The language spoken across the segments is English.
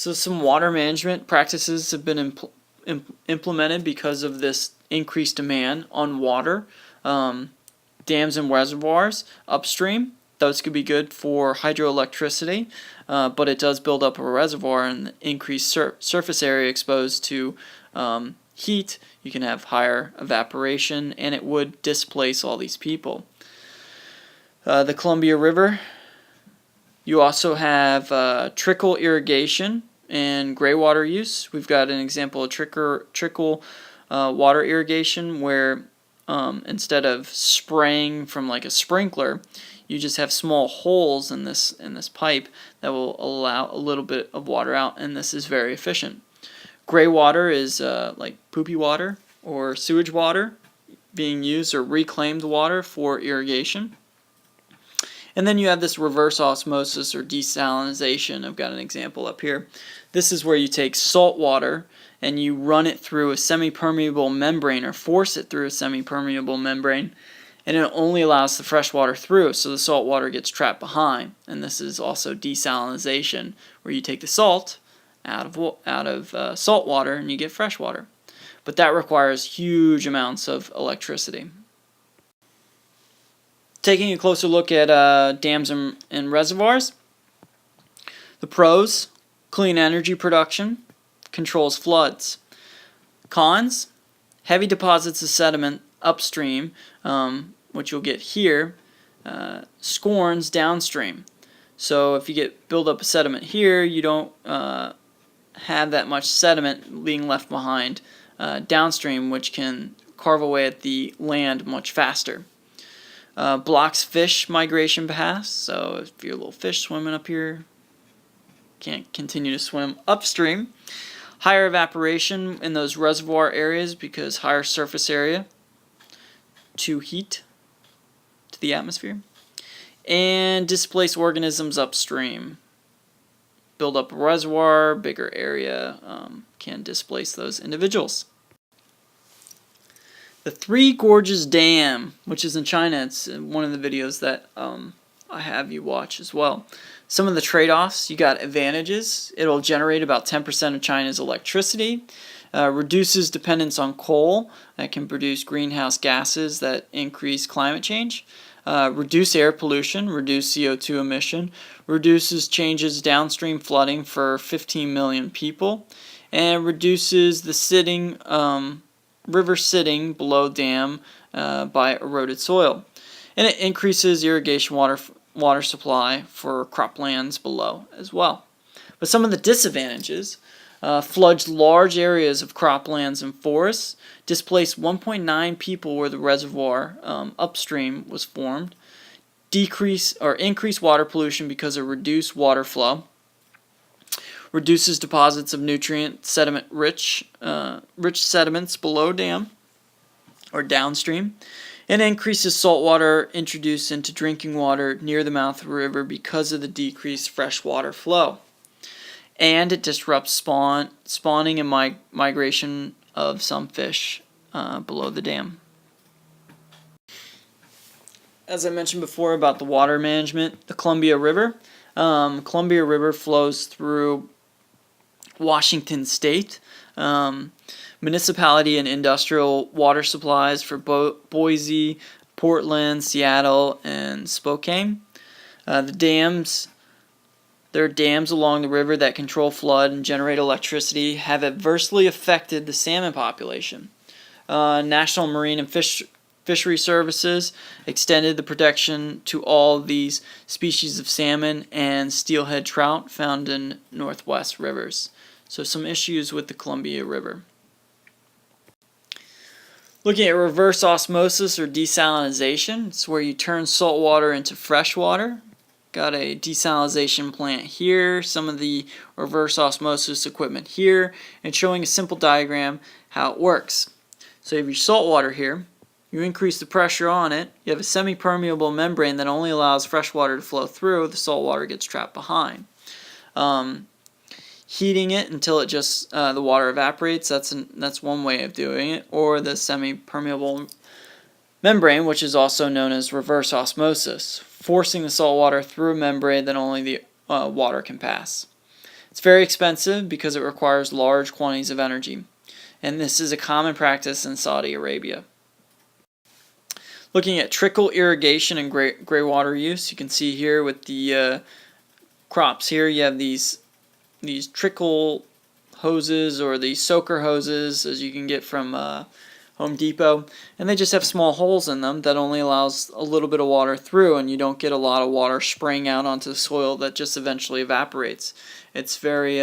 So some water management practices have been implemented because of this increased demand on water. Dams and reservoirs upstream. Those could be good for hydroelectricity, but it does build up a reservoir and increase surface area exposed to heat. You can have higher evaporation, and it would displace all these people. The Columbia River. You also have trickle irrigation and gray water use. We've got an example of trickle water irrigation where instead of spraying from like a sprinkler, you just have small holes in this pipe that will allow a little bit of water out, and this is very efficient. Gray water is like poopy water or sewage water being used, or reclaimed water for irrigation. And then you have this reverse osmosis or desalination. I've got an example up here. This is where you take salt water and you run it through a semi-permeable membrane, or force it through a semi-permeable membrane, and it only allows the fresh water through, so the salt water gets trapped behind. And this is also desalination, where you take the salt out of salt water and you get fresh water. But that requires huge amounts of electricity. Taking a closer look at dams and reservoirs. The pros: clean energy production, controls floods. Cons: heavy deposits of sediment upstream, which you'll get here, scorns downstream. So if you build up a sediment here, you don't have that much sediment being left behind downstream, which can carve away at the land much faster. Blocks fish migration paths, so if you're a little fish swimming up here, can't continue to swim upstream. Higher evaporation in those reservoir areas because higher surface area to heat to the atmosphere. And displace organisms upstream. Build up a reservoir, bigger area, can displace those individuals. The Three Gorges Dam, which is in China, it's one of the videos that I have you watch as well. Some of the trade-offs: you got advantages. It'll generate about 10% of China's electricity. Reduces dependence on coal that can produce greenhouse gases that increase climate change. Reduce air pollution, reduce CO2 emission, reduces changes downstream flooding for 15 million people, and reduces the river sitting below dam by eroded soil. And it increases irrigation water supply for croplands below as well. But some of the disadvantages: floods large areas of croplands and forests, displaced 1.9 people where the reservoir upstream was formed, increase water pollution because of reduced water flow, reduces deposits of nutrient sediment rich sediments below dam or downstream, and increases salt water introduced into drinking water near the mouth of the river because of the decreased freshwater flow. And it disrupts spawning and migration of some fish below the dam. As I mentioned before about the water management, the Columbia River. Columbia River flows through Washington State. Municipality and industrial water supplies for Boise, Portland, Seattle, and Spokane. There are dams along the river that control flood and generate electricity, have adversely affected the salmon population. National Marine and Fishery Services extended the protection to all these species of salmon and steelhead trout found in northwest rivers. So some issues with the Columbia River. Looking at reverse osmosis or desalination, it's where you turn salt water into fresh water. Got a desalination plant here, some of the reverse osmosis equipment here, and showing a simple diagram how it works. So you have your salt water here, you increase the pressure on it, you have a semi-permeable membrane that only allows fresh water to flow through, the salt water gets trapped behind. Heating it until it just the water evaporates, that's one way of doing it, or the semi-permeable membrane, which is also known as reverse osmosis, forcing the salt water through a membrane that only the water can pass. It's very expensive because it requires large quantities of energy, and this is a common practice in Saudi Arabia. Looking at trickle irrigation and gray water use, you can see here with the crops here, you have these trickle hoses or these soaker hoses, as you can get from Home Depot, and they just have small holes in them that only allows a little bit of water through, and you don't get a lot of water spraying out onto the soil that just eventually evaporates. It's very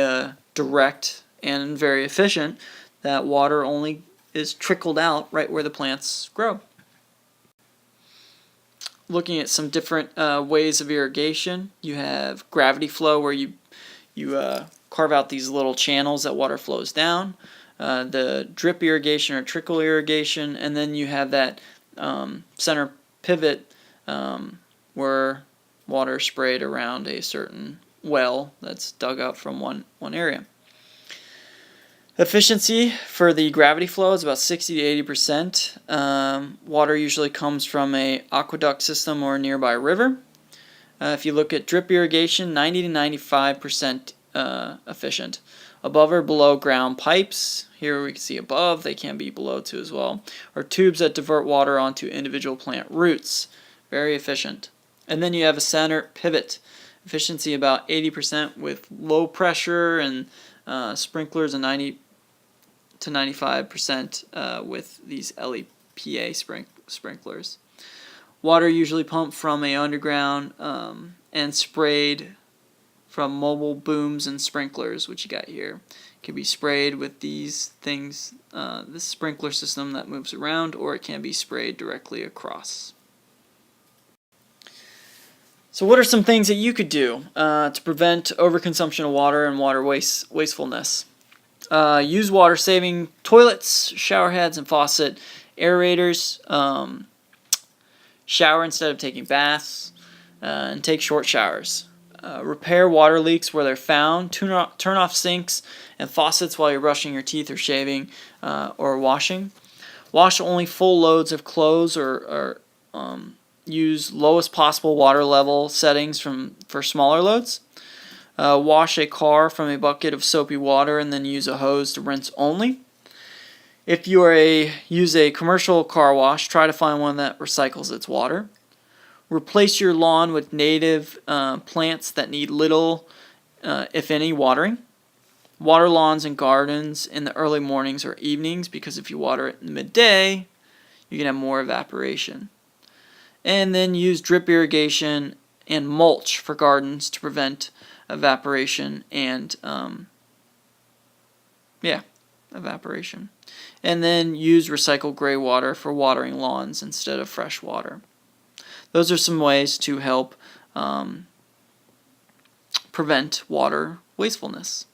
direct and very efficient. That water only is trickled out right where the plants grow. Looking at some different ways of irrigation, you have gravity flow, where you carve out these little channels that water flows down. The drip irrigation or trickle irrigation, and then you have that center pivot where water is sprayed around a certain well that's dug out from one area. Efficiency for the gravity flow is about 60 to 80%. Water usually comes from a aqueduct system or a nearby river. If you look at drip irrigation, 90 to 95% efficient. Above or below ground pipes, here we can see above, they can be below too as well, or tubes that divert water onto individual plant roots. Very efficient. And then you have a center pivot. Efficiency about 80% with low pressure and sprinklers, and 90 to 95% with these LEPA sprinklers. Water usually pumped from a underground and sprayed from mobile booms and sprinklers, which you got here. It can be sprayed with these things, this sprinkler system that moves around, or it can be sprayed directly across. So what are some things that you could do to prevent overconsumption of water and water wastefulness? Use water-saving toilets, shower heads, and faucet aerators. Shower instead of taking baths, and take short showers. Repair water leaks where they're found. Turn off sinks and faucets while you're brushing your teeth or shaving or washing. Wash only full loads of clothes, or use lowest possible water level settings for smaller loads. Wash a car from a bucket of soapy water and then use a hose to rinse only. If you use a commercial car wash, try to find one that recycles its water. Replace your lawn with native plants that need little, if any, watering. Water lawns and gardens in the early mornings or evenings, because if you water it in the midday, you can have more evaporation. And then use drip irrigation and mulch for gardens to prevent evaporation and evaporation. And then use recycled gray water for watering lawns instead of fresh water. Those are some ways to help prevent water wastefulness.